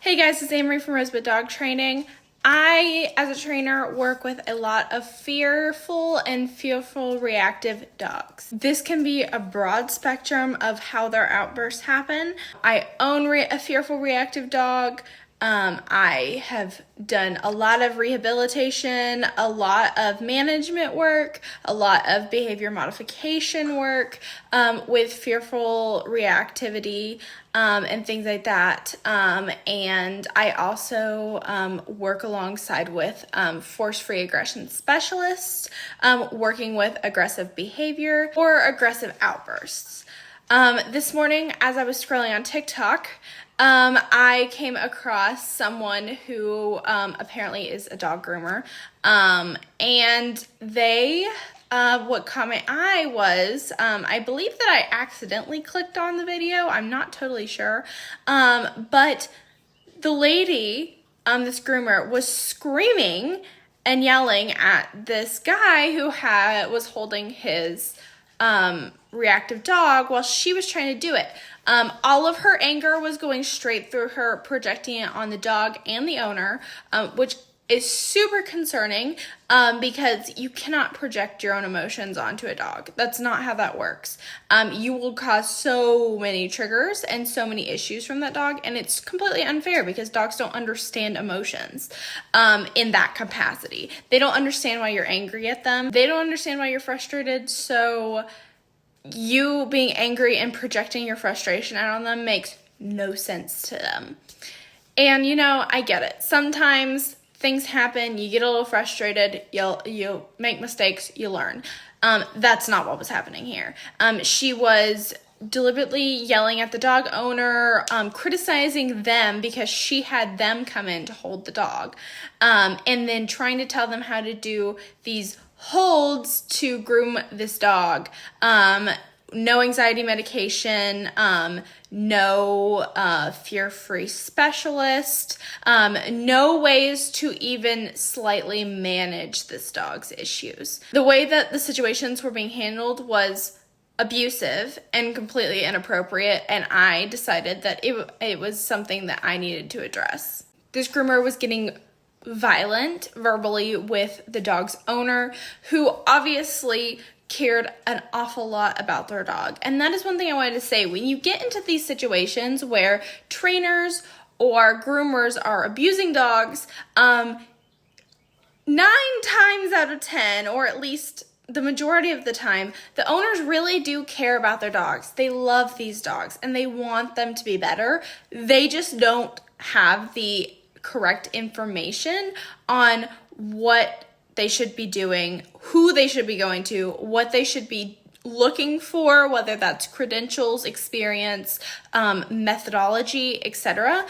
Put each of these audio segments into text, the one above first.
Hey guys, it's Amory from Rosebud Dog Training. I, as a trainer, work with a lot of fearful and fearful reactive dogs. This can be a broad spectrum of how their outbursts happen. I own a fearful reactive dog. I have done a lot of rehabilitation, a lot of management work, a lot of behavior modification work with fearful reactivity and things like that. And I also work alongside with force-free aggression specialists, working with aggressive behavior or aggressive outbursts. This morning, as I was scrolling on TikTok, I came across someone who apparently is a dog groomer, and they, what comment I believe that I accidentally clicked on the video. I'm not totally sure, but the lady, this groomer, was screaming and yelling at this guy who was holding his reactive dog while she was trying to do it. All of her anger was going straight through her, projecting it on the dog and the owner, which is super concerning because you cannot project your own emotions onto a dog. That's not how that works. You will cause so many triggers and so many issues from that dog, and it's completely unfair because dogs don't understand emotions in that capacity. They don't understand why you're angry at them. They don't understand why you're frustrated, so you being angry and projecting your frustration out on them makes no sense to them. And I get it. Sometimes things happen, you get a little frustrated, you'll make mistakes, you learn. That's not what was happening here. She was deliberately yelling at the dog owner, criticizing them because she had them come in to hold the dog, and then trying to tell them how to do these holds to groom this dog. No anxiety medication, no fear-free specialist, no ways to even slightly manage this dog's issues. The way that the situations were being handled was abusive and completely inappropriate, and I decided that it was something that I needed to address. This groomer was getting violent verbally with the dog's owner, who obviously cared an awful lot about their dog. And that is one thing I wanted to say. When you get into these situations where trainers or groomers are abusing dogs, 9 times out of 10, or at least the majority of the time, the owners really do care about their dogs. They love these dogs and they want them to be better. They just don't have the correct information on what they should be doing, who they should be going to, what they should be looking for, whether that's credentials, experience, methodology, etc.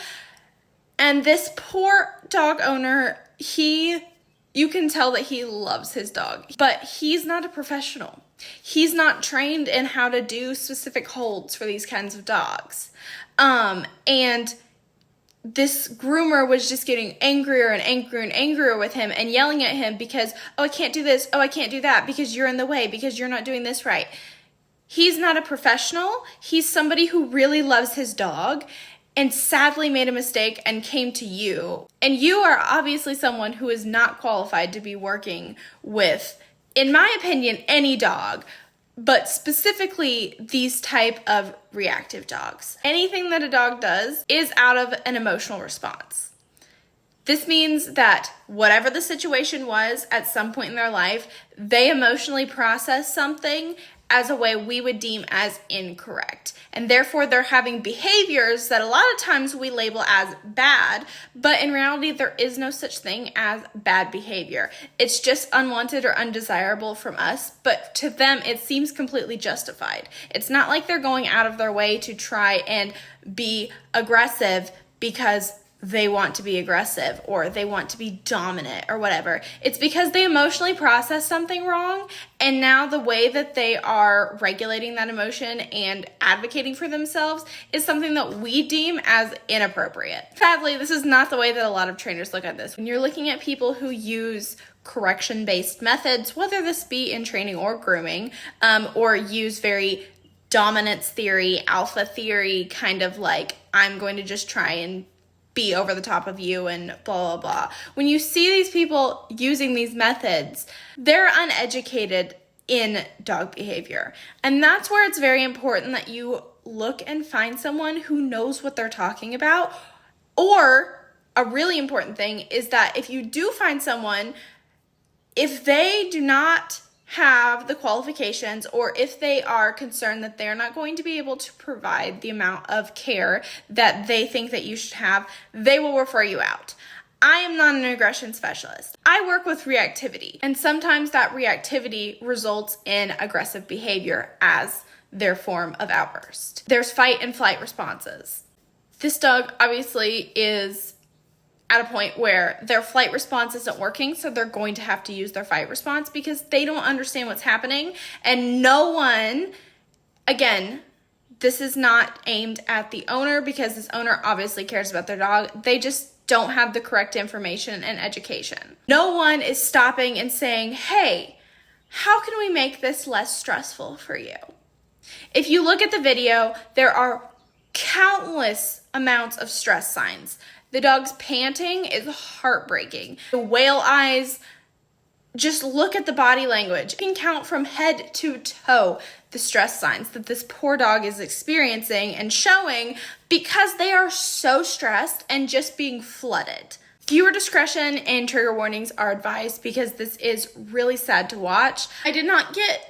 And this poor dog owner, you can tell that he loves his dog, but he's not a professional. He's not trained in how to do specific holds for these kinds of dogs. And this groomer was just getting angrier and angrier and angrier with him and yelling at him because, oh, I can't do this, oh, I can't do that, because you're in the way, because you're not doing this right. He's not a professional. He's somebody who really loves his dog and sadly made a mistake and came to you. And you are obviously someone who is not qualified to be working with, in my opinion, any dog, but specifically these type of reactive dogs. Anything that a dog does is out of an emotional response. This means that whatever the situation was at some point in their life, they emotionally process something as a way we would deem as incorrect. And therefore, they're having behaviors that a lot of times we label as bad, but in reality, there is no such thing as bad behavior. It's just unwanted or undesirable from us, but to them, it seems completely justified. It's not like they're going out of their way to try and be aggressive because they want to be aggressive or they want to be dominant or whatever. It's because they emotionally process something wrong, and now the way that they are regulating that emotion and advocating for themselves is something that we deem as inappropriate. Sadly, this is not the way that a lot of trainers look at this. When you're looking at people who use correction-based methods, whether this be in training or grooming, or use very dominance theory, alpha theory, kind of like, I'm going to just try and be over the top of you and blah, blah, blah. When you see these people using these methods, they're uneducated in dog behavior. And that's where it's very important that you look and find someone who knows what they're talking about. Or a really important thing is that if you do find someone, if they do not have the qualifications, or if they are concerned that they're not going to be able to provide the amount of care that they think that you should have, they will refer you out. I am not an aggression specialist. I work with reactivity, and sometimes that reactivity results in aggressive behavior as their form of outburst. There's fight and flight responses. This dog obviously is at a point where their flight response isn't working, so they're going to have to use their fight response because they don't understand what's happening. And no one, again, this is not aimed at the owner because this owner obviously cares about their dog. They just don't have the correct information and education. No one is stopping and saying, hey, how can we make this less stressful for you? If you look at the video, there are countless amounts of stress signs. The dog's panting is heartbreaking. The whale eyes, just look at the body language. You can count from head to toe the stress signs that this poor dog is experiencing and showing because they are so stressed and just being flooded. Viewer discretion and trigger warnings are advised because this is really sad to watch. I did not get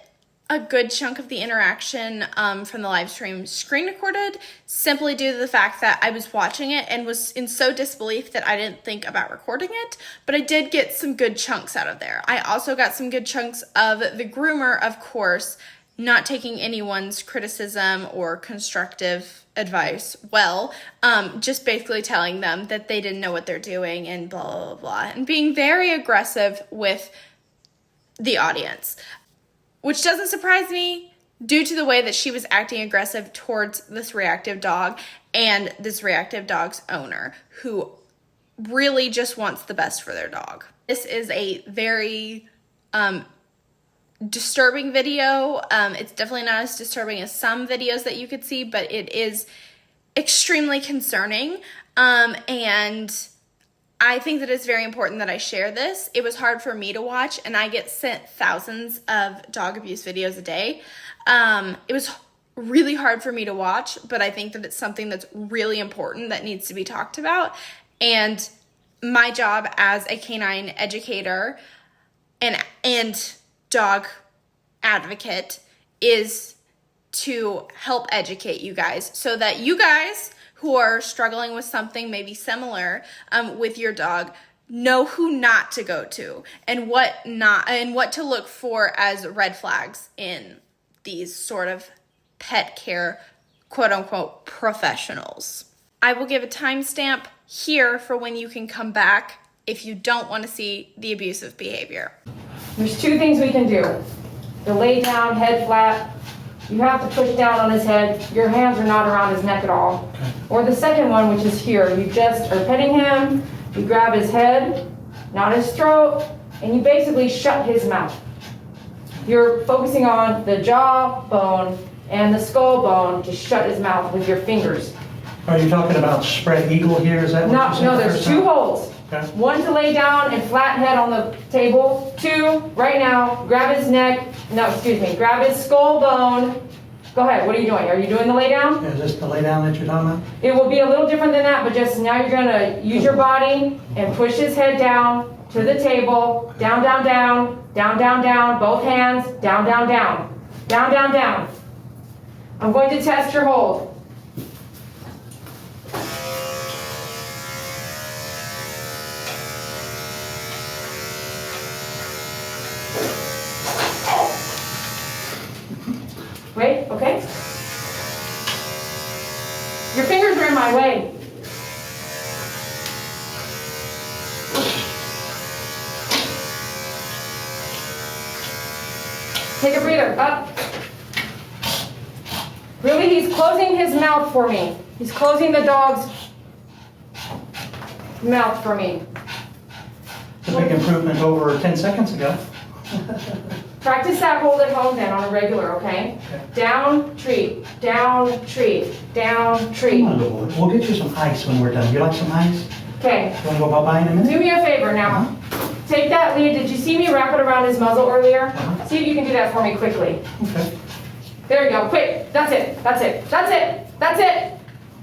a good chunk of the interaction from the live stream screen recorded, simply due to the fact that I was watching it and was in so disbelief that I didn't think about recording it, but I did get some good chunks out of there. I also got some good chunks of the groomer, of course, not taking anyone's criticism or constructive advice well, just basically telling them that they didn't know what they're doing and blah, blah, blah, blah, and being very aggressive with the audience. Which doesn't surprise me due to the way that she was acting aggressive towards this reactive dog and this reactive dog's owner, who really just wants the best for their dog. This is a very disturbing video. It's definitely not as disturbing as some videos that you could see, but it is extremely concerning. And I think that it's very important that I share this. It was hard for me to watch, and I get sent thousands of dog abuse videos a day. It was really hard for me to watch, but I think that it's something that's really important that needs to be talked about. And my job as a canine educator and dog advocate is to help educate you guys so that you guys who are struggling with something maybe similar with your dog know who not to go to and what to look for as red flags in these sort of pet care quote unquote professionals. I will give a timestamp here for when you can come back if you don't want to see the abusive behavior. There's two things we can do. The lay down, head flat. You have to push down on his head. Your hands are not around his neck at all. Okay. Or the second one, which is here. You just are petting him. You grab his head, not his throat, and you basically shut his mouth. You're focusing on the jaw bone and the skull bone to shut his mouth with your fingers. Are you talking about spread eagle here? Is that what you said? No, there's two holds. Okay. One to lay down and flat head on the table. Two, right now, grab his neck. No, excuse me, grab his skull bone. Go ahead, what are you doing? Are you doing the lay down? Is this the lay down that you're talking about? It will be a little different than that, but just now you're gonna use your body and push his head down to the table. Down, down, down, down, down, down, both hands, down, down, down, down, down, down. I'm going to test your hold. Wait, okay? Your fingers are in my way. Take a breather, up. Really, he's closing his mouth for me. He's closing the dog's mouth for me. It's a big improvement over 10 seconds ago. Practice that hold at home then on a regular, okay? Down, treat, down, treat, down, treat. Come on, little boy. We'll get you some ice when we're done. You like some ice? Okay, You wanna go bye-bye in a minute? do me a favor now. Take that lead. Did you see me wrap it around his muzzle earlier? See if you can do that for me quickly. Okay. There you go, quick. That's it, that's it, that's it, that's it.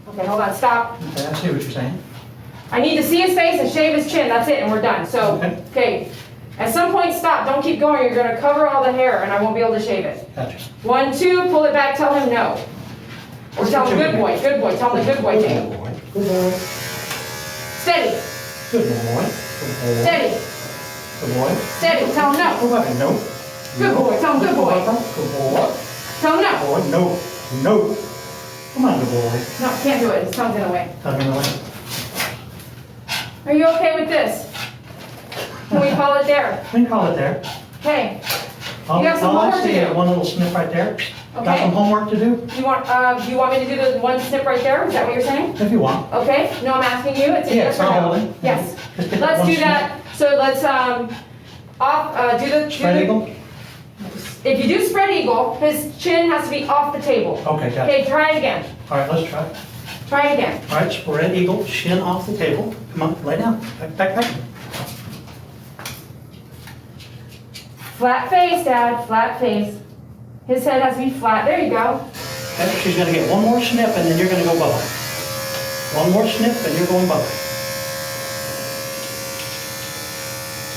Okay, hold on, stop. Okay, I see what you're saying. I need to see his face and shave his chin, that's it, and we're done. So, okay, at some point stop, don't keep going, you're gonna cover all the hair and I won't be able to shave it. Gotcha. 1, 2, pull it back, tell him no. Or tell him good boy, tell him the good boy thing. Good boy. Good boy. Steady, Good boy. Good boy. steady, Good boy. steady, tell him no. Go back. No. Good boy, tell him good boy. Good boy. Tell him no. Boy, no. No. Come on, good boy. No, can't do it, his tongue's in the way. Tell me the way. Are you okay with this? Can we call it there? We can call it there. Okay, I'll, You got some I'll homework to actually do. one little snip right there. Got Okay. some homework to do, you want me to do the one snip right there? Is that what you're saying? if you want. Okay, no, I'm asking you, it's a Yes, yes or I'll no? hold it. Yes. Just get Let's one do snip. that, so let's, do the. Spread eagle? If you do spread eagle, his chin has to be off the table. Okay, gotcha. Okay, try it again, All right, let's try it. try it again. All right, spread eagle, chin off the table. Come on, lay down. Back. Flat face, Dad, flat face. His head has to be flat, there you go. Okay, she's gonna get one more snip and then you're gonna go bye-bye. One more snip and you're going bye-bye.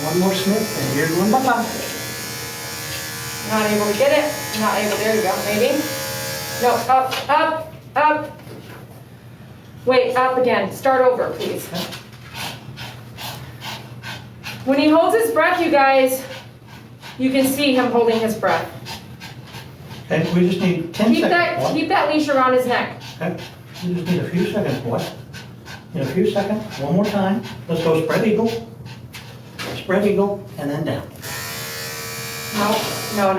One more snip and you're going bye-bye. Not able to get it, not able, there you go, maybe. No, up. Wait, up again, start over, please. When he holds his breath, you guys, you can see him holding his breath. Okay, we just need 10 seconds, boy. Keep that leash around his neck. Okay, we just need a few seconds, boy. In a few seconds, one more time. Let's go spread eagle, and then down. No. No,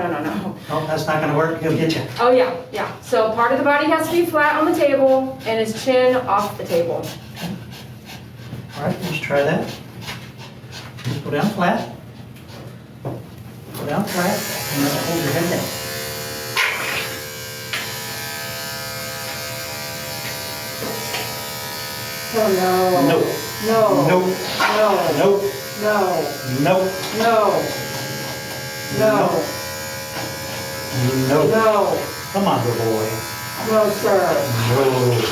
that's not gonna work, he'll get you. Oh, yeah. So part of the body has to be flat on the table and his chin off the table. All right, let's try that. Just go down flat. Go down flat, and then hold your head down. Oh, no. No. No. No. No. No. No. No. No. No. No. Come on, good boy. No, sir. No.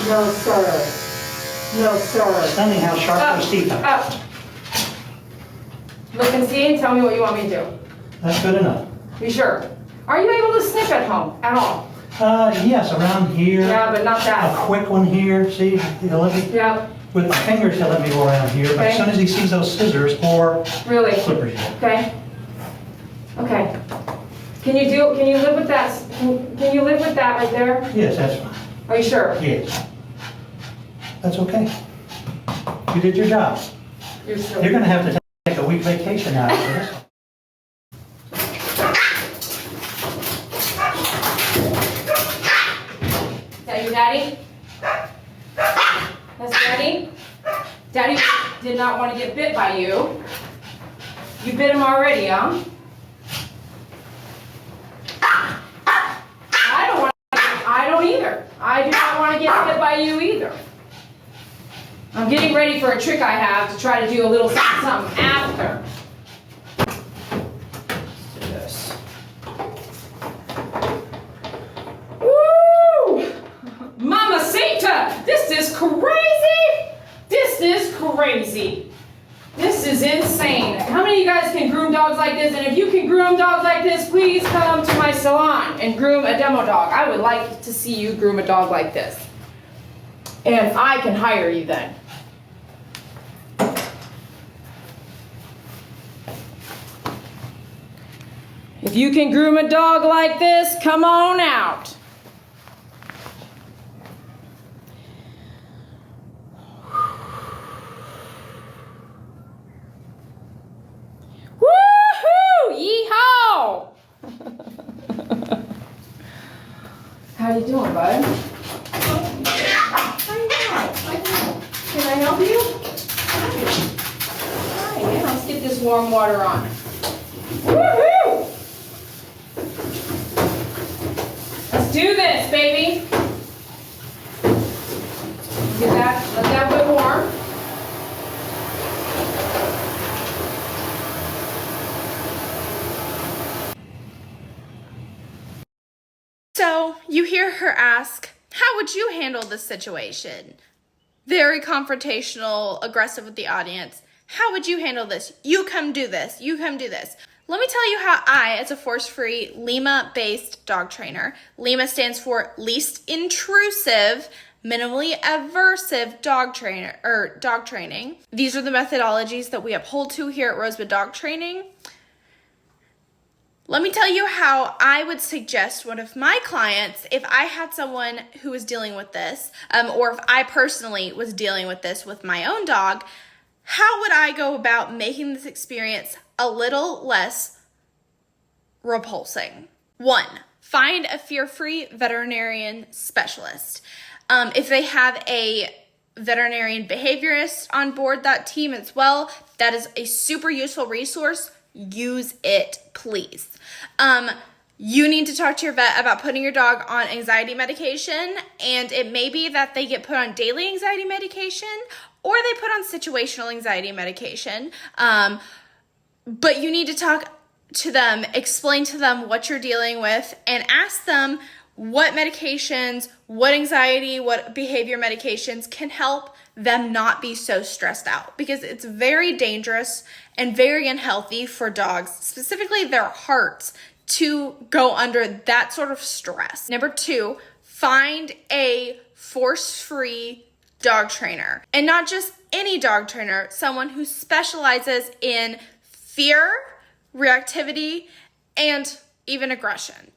No, sir. No, sir. Stunning how sharp those teeth are. Up. Look and see and tell me what you want me to do. That's good enough. Be sure. Are you able to snip at home at all? Yes, around here. Yeah, but not A that. quick one here, see, he'll let me, Yeah, with my fingers, he'll let me go around here, but as Okay. soon as he sees those scissors or really. clippers, Okay. Okay. Can you live with that? Can you live with that right there? yes, that's fine, Are you sure? yes. That's okay. You did your job. You're sure. You're gonna have to take a week vacation out of this. Is that you, Daddy? That's Daddy? Daddy did not want to get bit by you. You bit him already, huh? I don't either. I do not want to get bit by you either. I'm getting ready for a trick I have to try to do a little something after. Let's do this. Woo! Mamacita! This is crazy! This is crazy. This is insane. How many of you guys can groom dogs like this? And if you can groom dogs like this, please come to my salon and groom a demo dog. I would like to see you groom a dog like this. And I can hire you then. If you can groom a dog like this, come on out. Woohoo! Yeehaw! How you doing, bud? I know. Can I help you? Hi, let's get this warm water on. Woohoo! Let's do this, baby. Get that, let that whip warm. So you hear her ask, how would you handle this situation? Very confrontational, aggressive with the audience. How would you handle this? You come do this. You come do this. Let me tell you how I, as a force-free Lima-based dog trainer, Lima stands for least intrusive, minimally aversive dog training. These are the methodologies that we uphold to here at Rosebud Dog Training. Let me tell you how I would suggest one of my clients, if I had someone who was dealing with this, or if I personally was dealing with this with my own dog, how would I go about making this experience a little less repulsing? 1, find a fear-free veterinarian specialist. If they have a veterinarian behaviorist on board that team as well, that is a super useful resource. Use it, please. You need to talk to your vet about putting your dog on anxiety medication, and it may be that they get put on daily anxiety medication or they put on situational anxiety medication. But you need to talk to them, explain to them what you're dealing with, and ask them what medications, what anxiety, what behavior medications can help them not be so stressed out, because it's very dangerous and very unhealthy for dogs, specifically their hearts, to go under that sort of stress. Number 2, find a force-free dog trainer, and not just any dog trainer, someone who specializes in fear, reactivity, and even aggression.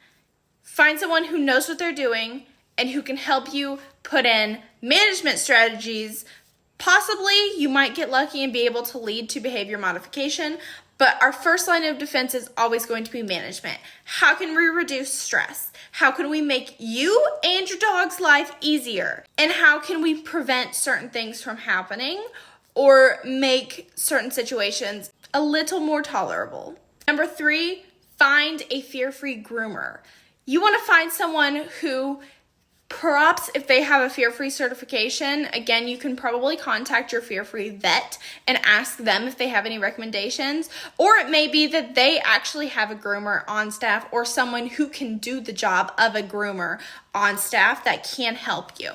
Find someone who knows what they're doing and who can help you put in management strategies. Possibly you might get lucky and be able to lead to behavior modification, but our first line of defense is always going to be management. How can we reduce stress? How can we make you and your dog's life easier? And how can we prevent certain things from happening or make certain situations a little more tolerable? Number 3, find a fear-free groomer. You want to find someone who, perhaps if they have a fear-free certification, again, you can probably contact your fear-free vet and ask them if they have any recommendations. Or it may be that they actually have a groomer on staff or someone who can do the job of a groomer on staff that can help you.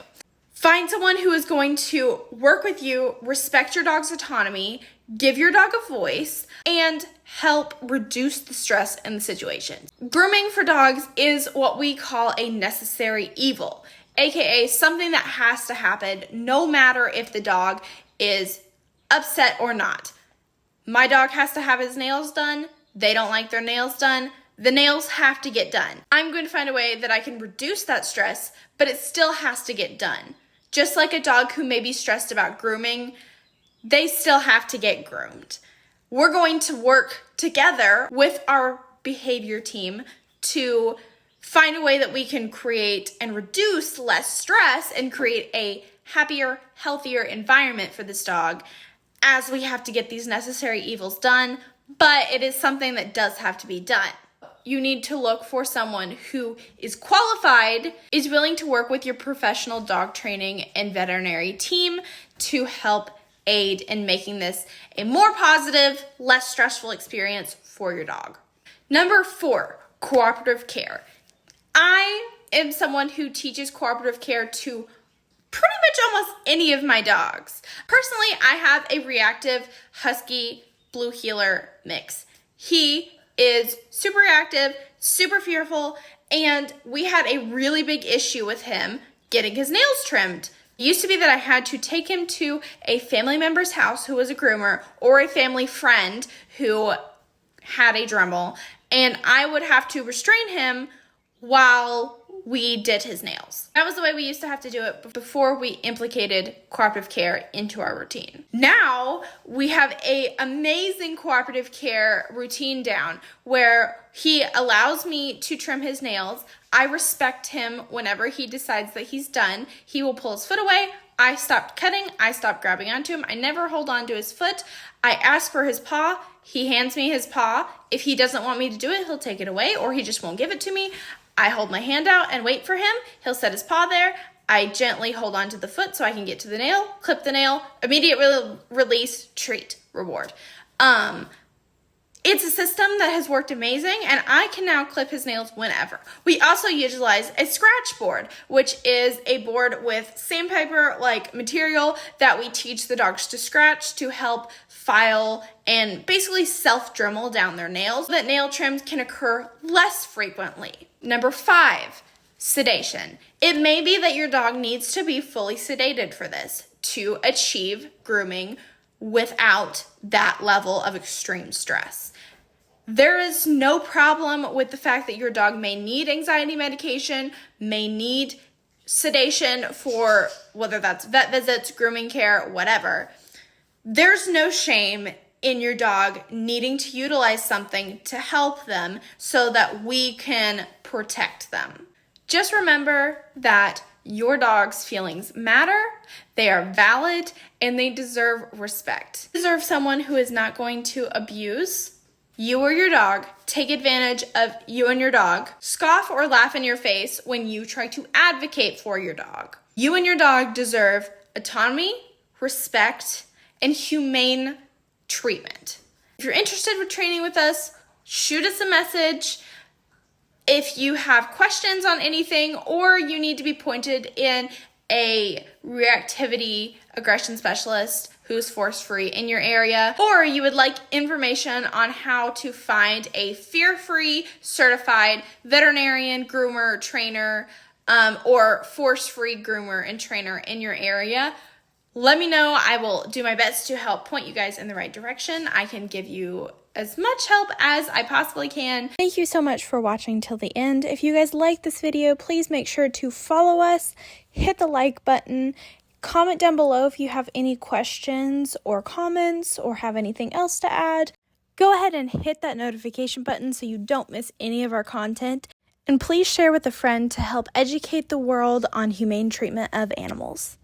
Find someone who is going to work with you, respect your dog's autonomy, give your dog a voice, and help reduce the stress in the situation. Grooming for dogs is what we call a necessary evil, aka something that has to happen no matter if the dog is upset or not. My dog has to have his nails done. They don't like their nails done. The nails have to get done. I'm going to find a way that I can reduce that stress, but it still has to get done. Just like a dog who may be stressed about grooming, they still have to get groomed. We're going to work together with our behavior team to find a way that we can create and reduce less stress and create a happier, healthier environment for this dog as we have to get these necessary evils done, but it is something that does have to be done. You need to look for someone who is qualified, is willing to work with your professional dog training and veterinary team to help aid in making this a more positive, less stressful experience for your dog. Number 4, cooperative care. I am someone who teaches cooperative care to pretty much almost any of my dogs. Personally, I have a reactive husky blue heeler mix. He is super reactive, super fearful, and we had a really big issue with him getting his nails trimmed. It used to be that I had to take him to a family member's house who was a groomer or a family friend who had a Dremel, and I would have to restrain him while we did his nails. That was the way we used to have to do it before we implicated cooperative care into our routine. Now we have an amazing cooperative care routine down where he allows me to trim his nails. I respect him whenever he decides that he's done. He will pull his foot away. I stop cutting. I stop grabbing onto him. I never hold on to his foot. I ask for his paw. He hands me his paw. If he doesn't want me to do it, he'll take it away or he just won't give it to me. I hold my hand out and wait for him. He'll set his paw there. I gently hold onto the foot so I can get to the nail, clip the nail, immediate release, treat, reward. It's a system that has worked amazing, and I can now clip his nails whenever. We also utilize a scratch board, which is a board with sandpaper-like material that we teach the dogs to scratch to help file and basically self-Dremel down their nails so that nail trims can occur less frequently. Number 5, sedation. It may be that your dog needs to be fully sedated for this to achieve grooming without that level of extreme stress. There is no problem with the fact that your dog may need anxiety medication, may need sedation for whether that's vet visits, grooming care, whatever. There's no shame in your dog needing to utilize something to help them so that we can protect them. Just remember that your dog's feelings matter, they are valid, and they deserve respect. They deserve someone who is not going to abuse you or your dog, take advantage of you and your dog, scoff or laugh in your face when you try to advocate for your dog. You and your dog deserve autonomy, respect, and humane treatment. If you're interested with training with us, shoot us a message. If you have questions on anything or you need to be pointed in a reactivity aggression specialist who's force-free in your area, or you would like information on how to find a fear-free certified veterinarian, groomer, trainer, or force-free groomer and trainer in your area, let me know. I will do my best to help point you guys in the right direction. I can give you as much help as I possibly can. Thank you so much for watching till the end. If you guys like this video, please make sure to follow us, hit the like button, comment down below if you have any questions or comments or have anything else to add. Go ahead and hit that notification button so you don't miss any of our content. And please share with a friend to help educate the world on humane treatment of animals.